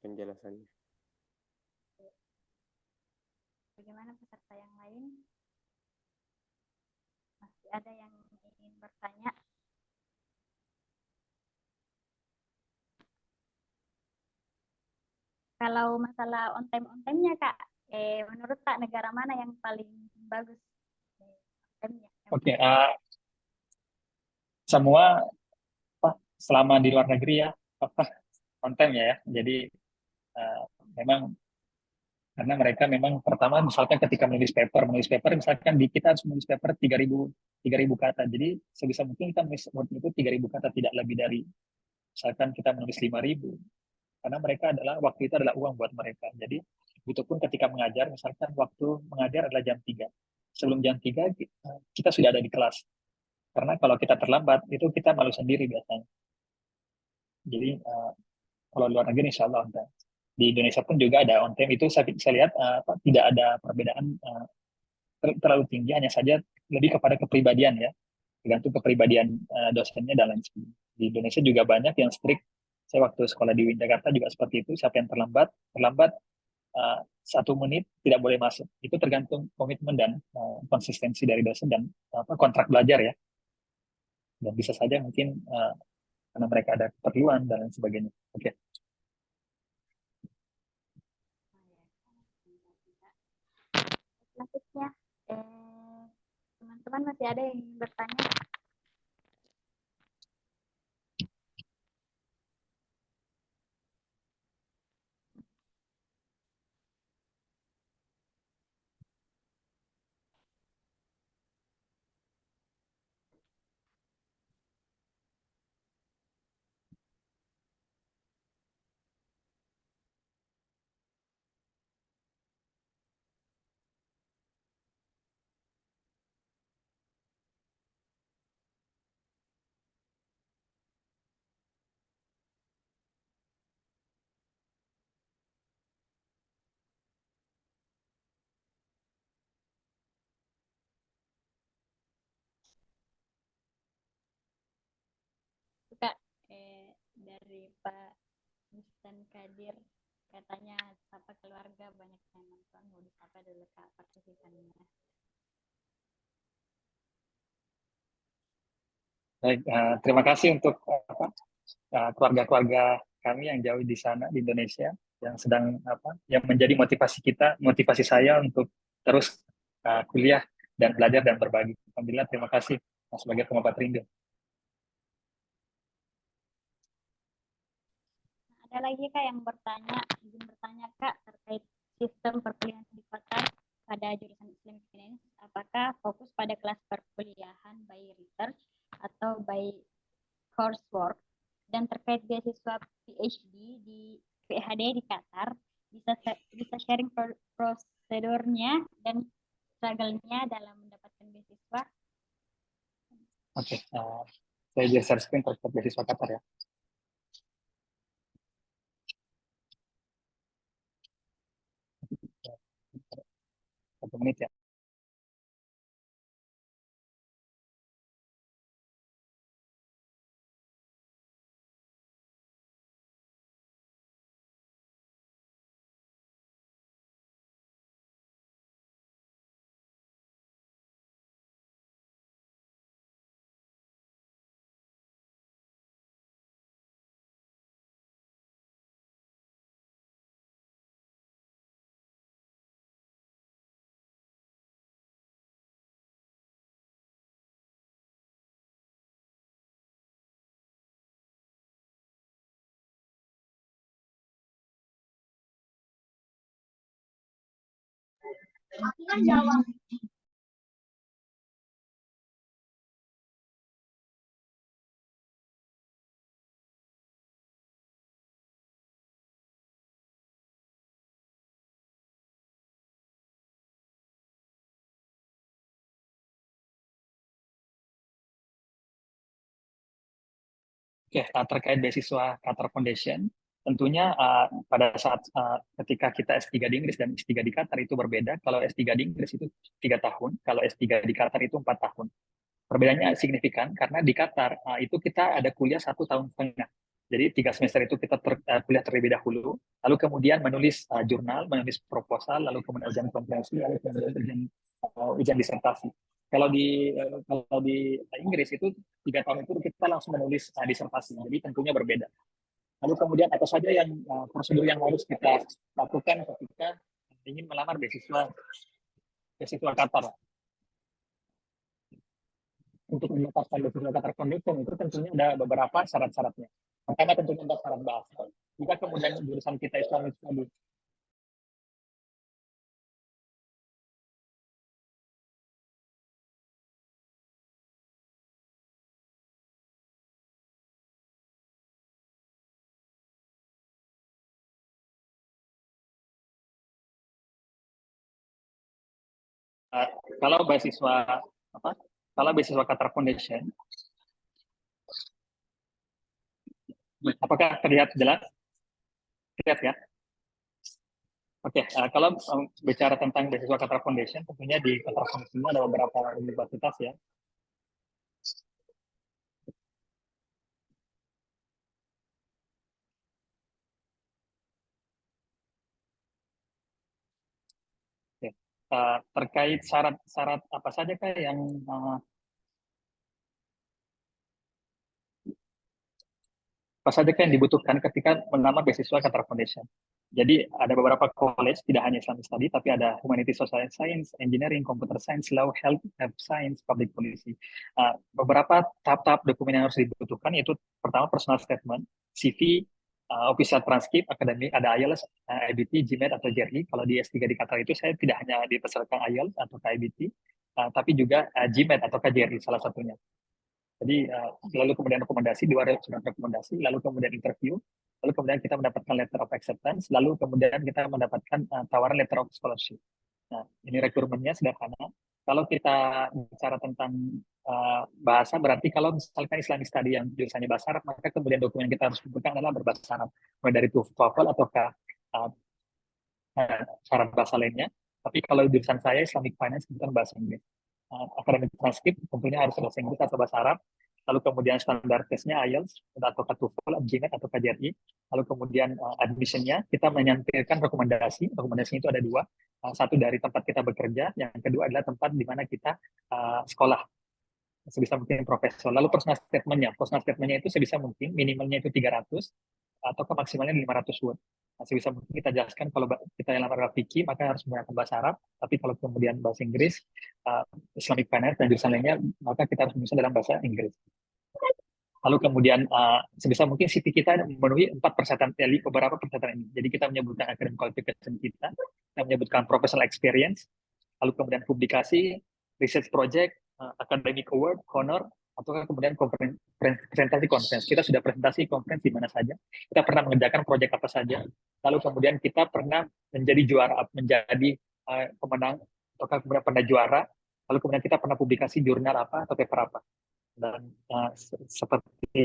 penjelasannya. Bagaimana peserta yang lain? Masih ada yang ingin bertanya? Kalau masalah on time-nya Kak, menurut Kak negara mana yang paling bagus on time-nya? Oke, semua selama di luar negeri ya on time ya. Jadi memang karena mereka memang pertama misalkan ketika menulis paper misalkan di kita harus menulis paper 3.000 kata. Jadi sebisa mungkin kita menulis itu 3.000 kata, tidak lebih dari misalkan kita menulis 5.000. Karena mereka waktu itu adalah uang buat mereka. Jadi itu pun ketika mengajar, misalkan waktu mengajar adalah jam 3. Sebelum jam 3 kita sudah ada di kelas. Karena kalau kita terlambat itu kita malu sendiri biasanya. Jadi kalau luar negeri insya Allah on time. Di Indonesia pun juga ada on time, itu saya lihat tidak ada perbedaan terlalu tinggi, hanya saja lebih kepada kepribadian ya, tergantung kepribadian dosennya dan lain sebagainya. Di Indonesia juga banyak yang strict. Saya waktu sekolah di Jakarta juga seperti itu, siapa yang terlambat 1 menit tidak boleh masuk. Itu tergantung komitmen dan konsistensi dari dosen dan kontrak belajar ya. Dan bisa saja mungkin karena mereka ada keperluan dan lain sebagainya. Oke. Selanjutnya, teman-teman masih ada yang ingin bertanya? Kak, dari Pak Mustan Kadir katanya apa keluarga banyak yang nonton, mau disapa dulu Kak partisipannya. Baik, terima kasih untuk keluarga-keluarga kami yang jauh di sana di Indonesia yang sedang yang menjadi motivasi saya untuk terus kuliah dan belajar dan berbagi. Alhamdulillah, terima kasih sebagai pengobat rindu. Ada lagi Kak yang izin bertanya Kak terkait sistem perkuliahan di Qatar pada jurusan Islamic Finance, apakah fokus pada kelas perkuliahan by research atau by coursework, dan terkait beasiswa PhD di PhD di Qatar, bisa sharing prosedurnya dan struggle-nya dalam mendapatkan beasiswa? Oke, saya bisa share screen terkait beasiswa Qatar ya. Satu menit ya. Oke, terkait beasiswa Qatar Foundation, tentunya pada saat ketika kita S3 di Inggris dan S3 di Qatar itu berbeda. Kalau S3 di Inggris itu 3 tahun, kalau S3 di Qatar itu 4 tahun. Perbedaannya signifikan karena di Qatar itu kita ada kuliah 1,5 tahun. Jadi 3 semester itu kita kuliah terlebih dahulu, lalu kemudian menulis jurnal, menulis proposal, lalu kemudian ujian komprehensi, lalu kemudian ujian disertasi. Kalau di Inggris itu 3 tahun itu kita langsung menulis disertasi, jadi tentunya berbeda. Lalu kemudian apa saja yang prosedur yang harus kita lakukan ketika ingin melamar beasiswa Qatar? Untuk mendapatkan beasiswa Qatar Foundation itu tentunya ada beberapa syarat-syaratnya. Pertama tentunya ada syarat bahasa. Jika kemudian jurusan kita Islamic Study kalau beasiswa apa? Kalau beasiswa Qatar Foundation, apakah terlihat jelas? Terlihat ya? Oke, kalau bicara tentang beasiswa Qatar Foundation, tentunya di Qatar Foundation ada beberapa universitas ya. Oke. Terkait syarat-syarat apa saja kah yang apa saja yang dibutuhkan ketika melamar beasiswa Qatar Foundation. Jadi ada beberapa college, tidak hanya Islamic Study, tapi ada Humanities, Social Science, Engineering, Computer Science, Law, Health Science, Public Policy. Beberapa tahap-tahap dokumen yang harus dibutuhkan yaitu pertama personal statement, CV, official transcript, akademik, ada IELTS, IBT, GMAT, atau JERI. Kalau di S3 di Qatar itu saya tidak hanya dipersyaratkan IELTS atau IBT, tapi juga GMAT atau JERI salah satunya. Jadi lalu kemudian rekomendasi, 2 surat rekomendasi, lalu kemudian interview, lalu kemudian kita mendapatkan letter of acceptance, lalu kemudian kita mendapatkan tawaran letter of scholarship. Nah, ini requirementnya sederhana. Kalau kita bicara tentang bahasa, berarti kalau misalkan Islamic Study yang jurusannya bahasa Arab, maka kemudian dokumen yang kita harus butuhkan adalah berbahasa Arab, mulai dari TOEFL ataukah syarat bahasa lainnya. Tapi kalau jurusan saya Islamic Finance, kita bahasa Inggris. Akademik transkrip tentunya harus bahasa Inggris atau bahasa Arab. Lalu kemudian standar tesnya IELTS atau TOEFL, GMAT atau KJRI. Lalu kemudian admissionnya kita menyampaikan rekomendasi. Rekomendasinya itu ada 2. Satu dari tempat kita bekerja, yang kedua adalah tempat di mana kita sekolah. sebisa mungkin profesional. Lalu personal statementnya itu sebisa mungkin minimalnya itu 300 atau ke maksimalnya 500 word. Nah, sebisa mungkin kita jelaskan kalau kita yang lamar fikih maka harus menggunakan bahasa Arab, tapi kalau kemudian bahasa Inggris, Islamic Finance dan jurusan lainnya, maka kita harus bisa dalam bahasa Inggris. Lalu kemudian sebisa mungkin CV kita memenuhi 4 persyaratan, beberapa persyaratan ini. Jadi kita menyebutkan academic qualification kita menyebutkan professional experience, lalu kemudian publikasi, research project, academic award, honor, atau kemudian presentasi conference. Kita sudah presentasi conference di mana saja, kita pernah mengerjakan proyek apa saja, lalu kemudian kita pernah menjadi juara, menjadi pemenang, atau kemudian pernah juara, lalu kemudian kita pernah publikasi jurnal apa atau paper apa. Dan seperti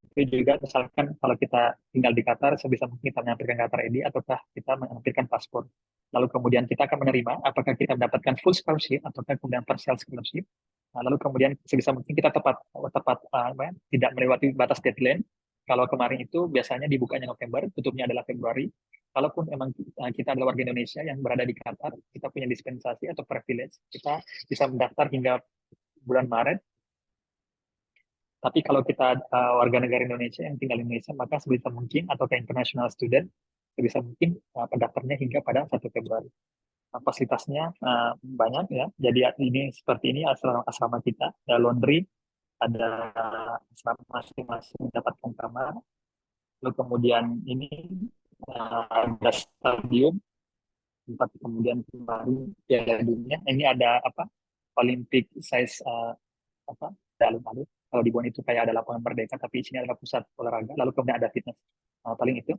itu juga misalkan kalau kita tinggal di Qatar sebisa mungkin kita menampilkan Qatar ID ataukah kita menampilkan paspor. Lalu kemudian kita akan menerima apakah kita mendapatkan full scholarship ataukah kemudian partial scholarship. Lalu kemudian sebisa mungkin kita tidak melewati batas deadline. Kalau kemarin itu biasanya dibukanya November, tutupnya adalah Februari. Kalaupun memang kita adalah warga Indonesia yang berada di Qatar, kita punya dispensasi atau privilege, kita bisa mendaftar hingga bulan Maret. Tapi kalau kita warga negara Indonesia yang tinggal di Indonesia, maka sebisa mungkin atau ke international student, sebisa mungkin pendaftarnya hingga pada 1 Februari. Fasilitasnya banyak ya. Jadi ini seperti ini asrama kita, ada laundry, ada asrama masing-masing mendapatkan kamar. Lalu kemudian ini ada stadium, tempat kemudian kemarin Piala Dunia. Ini ada apa? Olympic size apa? Alun-alun. Kalau di Bonn itu kayak ada lapangan Merdeka, tapi di sini adalah pusat olahraga. Lalu kemudian ada fitness. Paling itu.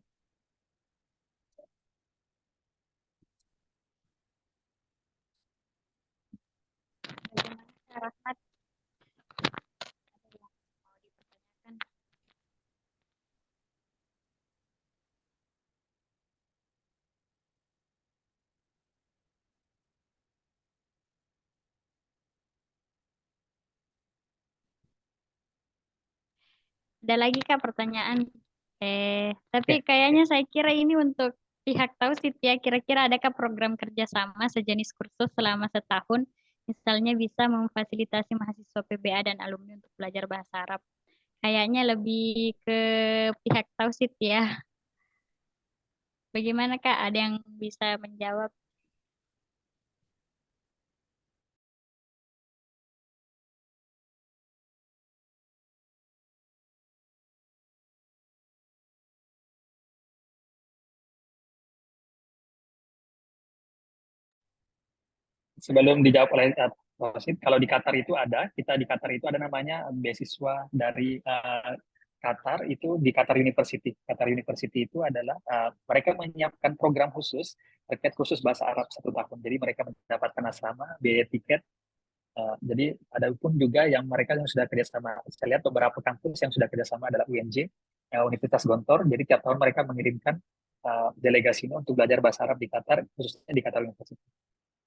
Bagaimana Rahmat? Ada yang mau dipertanyakan? Ada lagi Kak pertanyaan? Tapi Oke. kayaknya saya kira ini untuk pihak Tausit ya. Kira-kira adakah program kerjasama sejenis kursus selama setahun? Misalnya bisa memfasilitasi mahasiswa PBA dan alumni untuk belajar bahasa Arab. Kayaknya lebih ke pihak Tausit ya. Bagaimana Kak? Ada yang bisa menjawab? Sebelum dijawab oleh Rosid, kalau di Qatar itu ada, kita di Qatar itu ada namanya beasiswa dari Qatar itu di Qatar University. Qatar University itu adalah mereka menyiapkan program khusus terkait khusus bahasa Arab 1 tahun. Jadi mereka mendapatkan asrama, biaya tiket. Jadi ada pun juga yang mereka yang sudah kerjasama. Saya lihat beberapa kampus yang sudah kerjasama adalah UNJ, Universitas Gontor. Jadi tiap tahun mereka mengirimkan delegasinya untuk belajar bahasa Arab di Qatar, khususnya di Qatar University.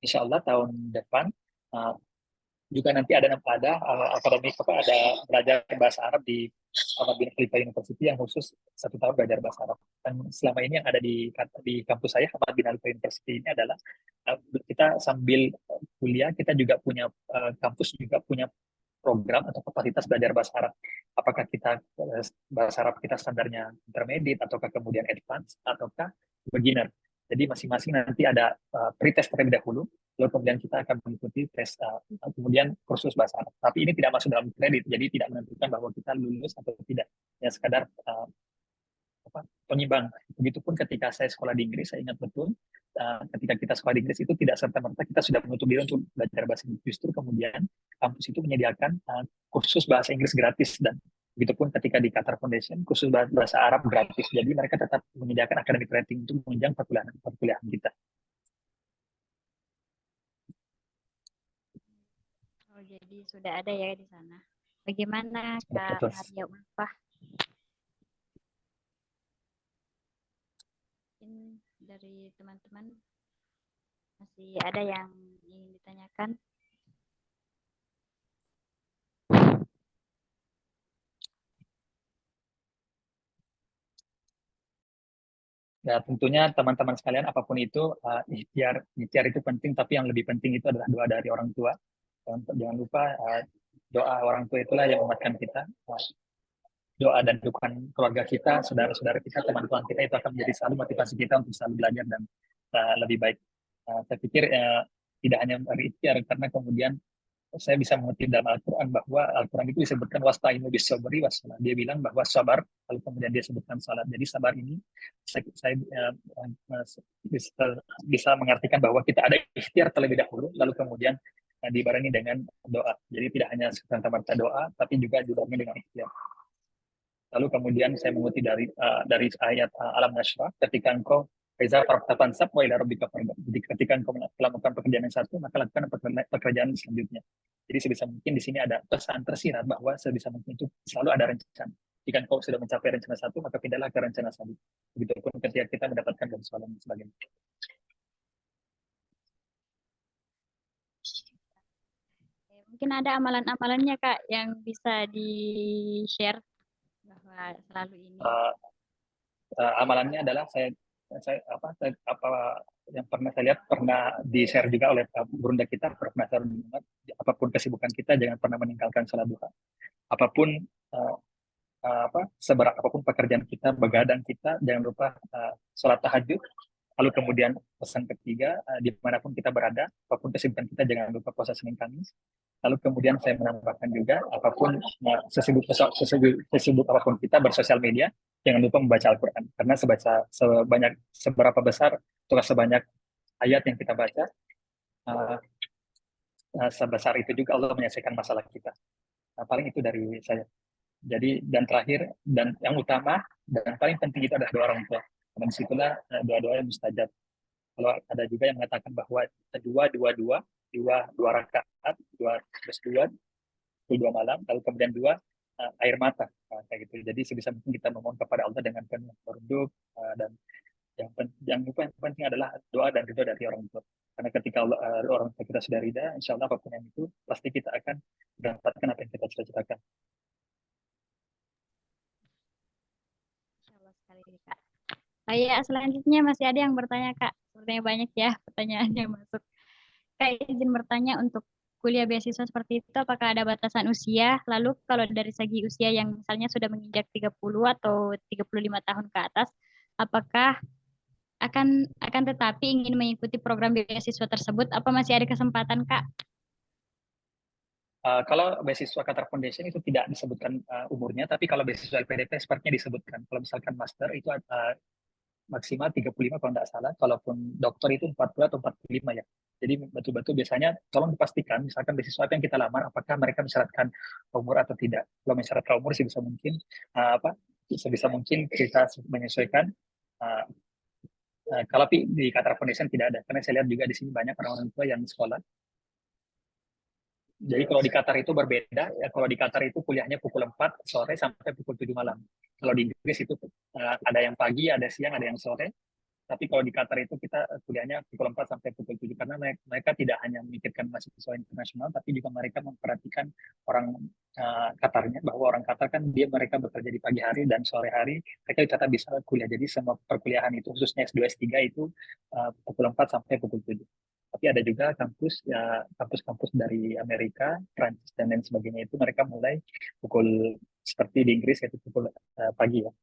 Insya Allah tahun depan uh, juga nanti ada akademik ada belajar bahasa Arab di Bin Khalifa University yang khusus 1 tahun belajar bahasa Arab. Dan selama ini yang ada di kampus saya Ahmad bin Khalifa University ini adalah kita sambil kuliah kita juga punya kampus juga punya program atau kapasitas belajar bahasa Arab. Apakah kita bahasa Arab kita standarnya intermediate ataukah kemudian advance ataukah beginner. Jadi masing-masing nanti ada pretest terlebih dahulu, lalu kemudian kita akan mengikuti tes kemudian kursus bahasa Arab. Tapi ini tidak masuk dalam kredit, jadi tidak menentukan bahwa kita lulus atau tidak. Ya sekadar penyimbang. Begitupun ketika saya sekolah di Inggris, saya ingat betul ketika kita sekolah di Inggris itu tidak serta-merta kita sudah menutup diri untuk belajar bahasa Inggris. Justru kemudian kampus itu menyediakan kursus bahasa Inggris gratis dan begitupun ketika di Qatar Foundation kursus bahasa Arab gratis. Jadi mereka tetap menyediakan academic rating untuk menunjang perkuliahan kita. Oh, jadi sudah ada ya di sana. Bagaimana Kak Betul. Maria Ulfah? Mungkin dari teman-teman masih ada yang ingin ditanyakan? Ya, tentunya teman-teman sekalian apapun itu ikhtiar itu penting, tapi yang lebih penting itu adalah doa dari orang tua. Jangan lupa doa orang tua itulah yang menguatkan kita. Doa dan dukungan keluarga kita, saudara-saudara kita, teman-teman kita itu akan menjadi selalu motivasi kita untuk selalu belajar dan lebih baik. Saya pikir tidak hanya dari ikhtiar, karena kemudian saya bisa mengutip dalam Al-Quran bahwa Al-Quran itu disebutkan wasta'inu bis-sabri wassalah. Dia bilang bahwa sabar, lalu kemudian dia sebutkan salat. Jadi sabar ini saya bisa mengartikan bahwa kita ada ikhtiar terlebih dahulu, lalu kemudian dibarengi dengan doa. Jadi tidak hanya semata-mata doa, tapi juga dibarengi dengan ikhtiar. Lalu kemudian saya mengutip dari ayat Alam Nashrah, ketika engkau Reza Fartapan Sab wa ila rabbika farghab. Jadi ketika engkau melakukan pekerjaan yang satu, maka lakukan pekerjaan selanjutnya. Jadi sebisa mungkin di sini ada pesan tersirat bahwa sebisa mungkin itu selalu ada rencana. Jika engkau sudah mencapai rencana satu, maka pindahlah ke rencana selanjutnya. Begitupun ketika kita mendapatkan persoalan dan sebagainya. Mungkin ada amalan-amalannya Kak yang bisa di-share bahwa selalu ini. Amalannya adalah saya yang pernah saya lihat pernah di-share juga oleh Burunda kita, pernah apapun kesibukan kita jangan pernah meninggalkan salat duha. Apapun seberat apapun pekerjaan kita, begadang kita, jangan lupa sholat tahajud. Lalu kemudian pesan ketiga, dimanapun kita berada, apapun kesibukan kita, jangan lupa puasa Senin Kamis. Lalu kemudian saya menambahkan juga, apapun sesibuk apapun kita bersosial media, jangan lupa membaca Al-Quran. Karena seberapa besar atau sebanyak ayat yang kita baca, sebesar itu juga Allah menyelesaikan masalah kita. Paling itu dari saya. Jadi dan terakhir dan yang utama dan paling penting itu adalah doa orang tua. Dan disitulah doa-doa yang mustajab. Kalau ada juga yang mengatakan bahwa dua rakaat, dua malam, lalu kemudian dua air mata, kayak gitu. Jadi sebisa mungkin kita memohon kepada Allah dengan penuh tunduk dan yang penting adalah doa dan ridho dari orang tua. Karena ketika orang tua kita sudah ridha, insya Allah apapun yang itu pasti kita akan mendapatkan apa yang kita cita-citakan. Kak. Selanjutnya masih ada yang bertanya Kak. Sepertinya banyak ya pertanyaan yang masuk. Kak izin bertanya untuk kuliah beasiswa seperti itu apakah ada batasan usia? Lalu kalau dari segi usia yang misalnya sudah menginjak 30 atau 35 tahun ke atas, apakah akan tetapi ingin mengikuti program beasiswa tersebut apa masih ada kesempatan Kak? Kalau beasiswa Qatar Foundation itu tidak disebutkan umurnya, tapi kalau beasiswa LPDP sepertinya disebutkan. Kalau misalkan master itu maksimal 35 kalau tidak salah, kalaupun dokter itu 40 atau 45 ya. Jadi betul-betul biasanya tolong dipastikan, misalkan beasiswa apa yang kita lamar, apakah mereka mensyaratkan umur atau tidak. Kalau mensyaratkan umur sebisa mungkin sebisa mungkin kita menyesuaikan. Uh, kalau di Qatar Foundation tidak ada, karena saya lihat juga di sini banyak orang-orang tua yang sekolah. Jadi kalau di Qatar itu berbeda, ya kalau di Qatar itu kuliahnya pukul 4 sore sampai pukul 7 malam. Kalau di Inggris itu ada yang pagi, ada siang, ada yang sore. Tapi kalau di Qatar itu kita kuliahnya pukul 4 sampai pukul 7 karena mereka tidak hanya memikirkan mahasiswa internasional, tapi juga mereka memperhatikan orang Qatarnya, bahwa orang Qatar kan mereka bekerja di pagi hari dan sore hari mereka tetap bisa kuliah. Jadi semua perkuliahan itu khususnya S2 S3 itu pukul 4 sampai pukul 7. Tapi ada juga kampus-kampus dari Amerika, Prancis dan lain sebagainya itu mereka mulai pukul seperti di Inggris yaitu pukul pagi ya.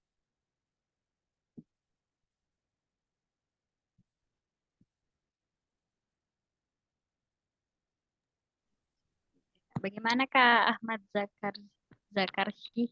Bagaimana Kak Ahmad Zakarshi?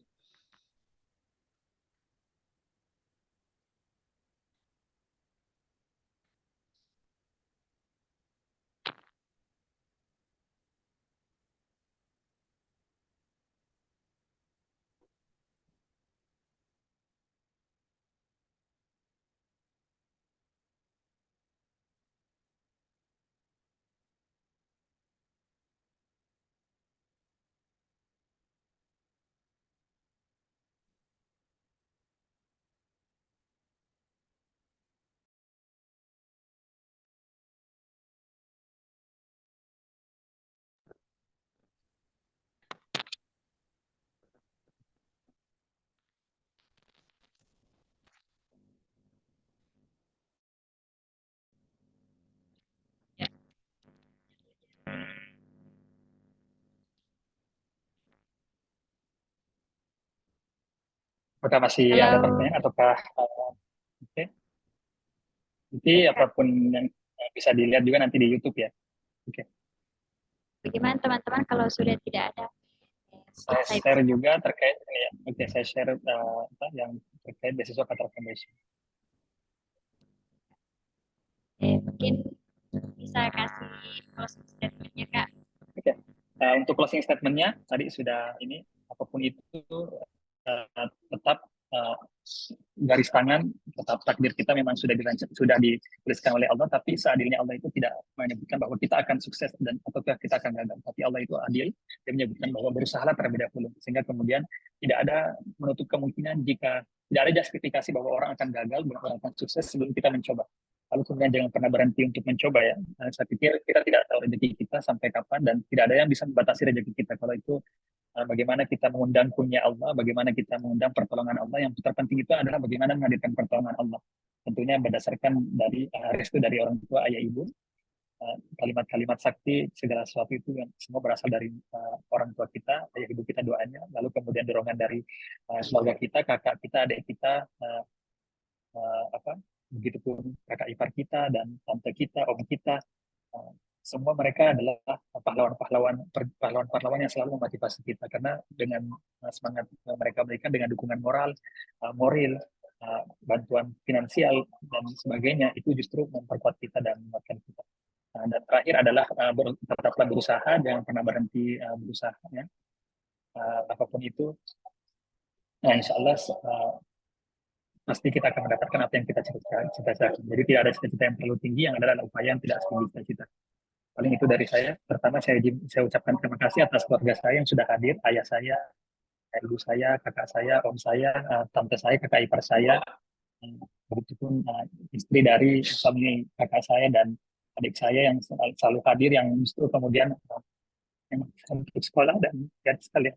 Apakah masih ada Kalau pertanyaan ataukah oke? Nanti apapun yang bisa dilihat juga nanti di YouTube ya. Oke. bagaimana teman-teman kalau sudah tidak ada? Saya Saya share bisa juga terkait ini ya. Oke, saya share yang terkait beasiswa Qatar Foundation. mungkin bisa kasih closing statement-nya Kak. Oke. Untuk closing statement-nya tadi sudah ini apapun itu tetap garis tangan, tetap takdir kita memang sudah dirancang, sudah dituliskan oleh Allah, tapi seadilnya Allah itu tidak menyebutkan bahwa kita akan sukses dan ataukah kita akan gagal. Tapi Allah itu adil, dia menyebutkan bahwa berusahalah terlebih dahulu, sehingga kemudian tidak ada menutup kemungkinan jika tidak ada justifikasi bahwa orang akan gagal, bahwa orang akan sukses sebelum kita mencoba. Lalu kemudian jangan pernah berhenti untuk mencoba ya. Nah, saya pikir kita tidak tahu rezeki kita sampai kapan dan tidak ada yang bisa membatasi rezeki kita. Kalau itu bagaimana kita mengundang punya Allah, bagaimana kita mengundang pertolongan Allah. Yang terpenting itu adalah bagaimana menghadirkan pertolongan Allah. Tentunya berdasarkan dari restu dari orang tua, ayah, ibu, kalimat-kalimat sakti, segala sesuatu itu yang semua berasal dari orang tua kita, ayah ibu kita doanya, lalu kemudian dorongan dari keluarga kita, kakak kita, adik kita, begitupun kakak ipar kita dan tante kita, om kita, semua mereka adalah pahlawan-pahlawan yang selalu memotivasi kita karena dengan semangat mereka berikan dengan dukungan moral, bantuan finansial dan sebagainya itu justru memperkuat kita dan menguatkan kita. Dan terakhir adalah tetaplah berusaha, jangan pernah berhenti berusaha ya. Apapun itu, insya Allah pasti kita akan mendapatkan apa yang kita cita-citakan. Jadi tidak ada cita-cita yang terlalu tinggi, yang adalah upaya yang tidak setinggi cita-cita. Paling itu dari saya. Pertama saya ucapkan terima kasih atas keluarga saya yang sudah hadir, ayah saya, ibu saya, kakak saya, om saya, tante saya, kakak ipar saya, begitupun istri dari suami kakak saya dan adik saya yang selalu hadir, yang justru kemudian untuk sekolah dan sekalian.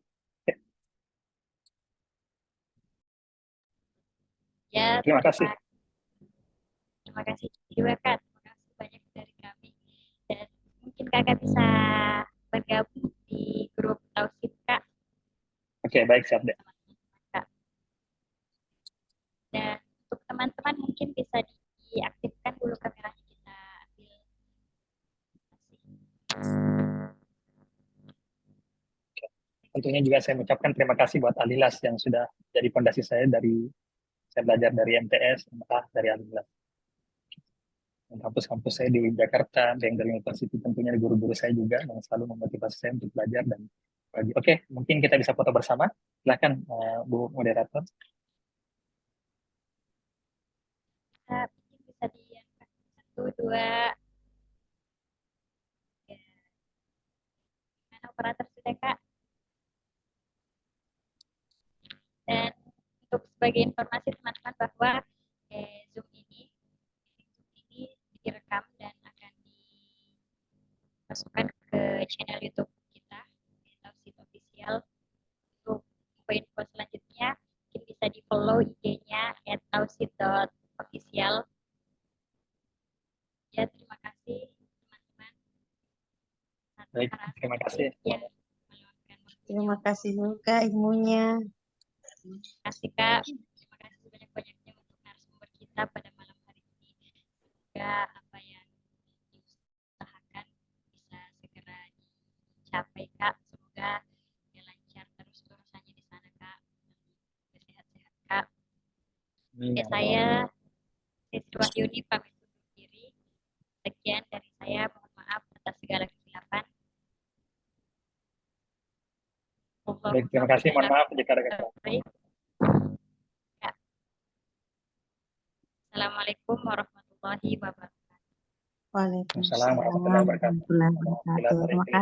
Ya, Terima kasih. Terima kasih juga Kak. Terima kasih banyak dari kami. Dan mungkin Kakak bisa bergabung di grup Tauhid Kak. Oke, baik, siap deh. Dan untuk teman-teman mungkin bisa diaktifkan dulu kameranya, kita ambil. Tentunya juga saya mengucapkan terima kasih buat Alilas yang sudah jadi fondasi saya saya belajar dari MTS, dari Alilas. Kampus-kampus saya di Jakarta, yang dari university, tentunya guru-guru saya juga yang selalu memotivasi saya untuk belajar dan bagi. Oke, mungkin kita bisa foto bersama. Silakan Bu moderator. Mungkin bisa diangkat 1, 2. Mana operator sudah Kak? Dan untuk sebagai informasi teman-teman bahwa Zoom ini direkam dan akan dimasukkan ke channel YouTube kita, Tauhid Official. Untuk info selanjutnya mungkin bisa di follow IG-nya @tauhid.official. Ya, terima kasih teman-teman. Baik, terima kasih. Terima kasih juga ilmunya. Terima kasih Kak. Terima kasih sebanyak-banyaknya untuk narasumber kita pada malam hari ini. Semoga apa yang diusahakan bisa segera dicapai Kak. Semoga lancar terus urusannya di sana Kak. Sehat-sehat Kak. Oke, saya Sisri Wahyuni pamit undur diri. Sekian dari saya. Mohon maaf atas segala kesilapan. Baik, terima kasih. Mohon maaf jika ada kesalahan. Assalamualaikum warahmatullahi wabarakatuh. Waalaikumsalam warahmatullahi wabarakatuh. warahmatullahi wabarakatuh. Terima kasih.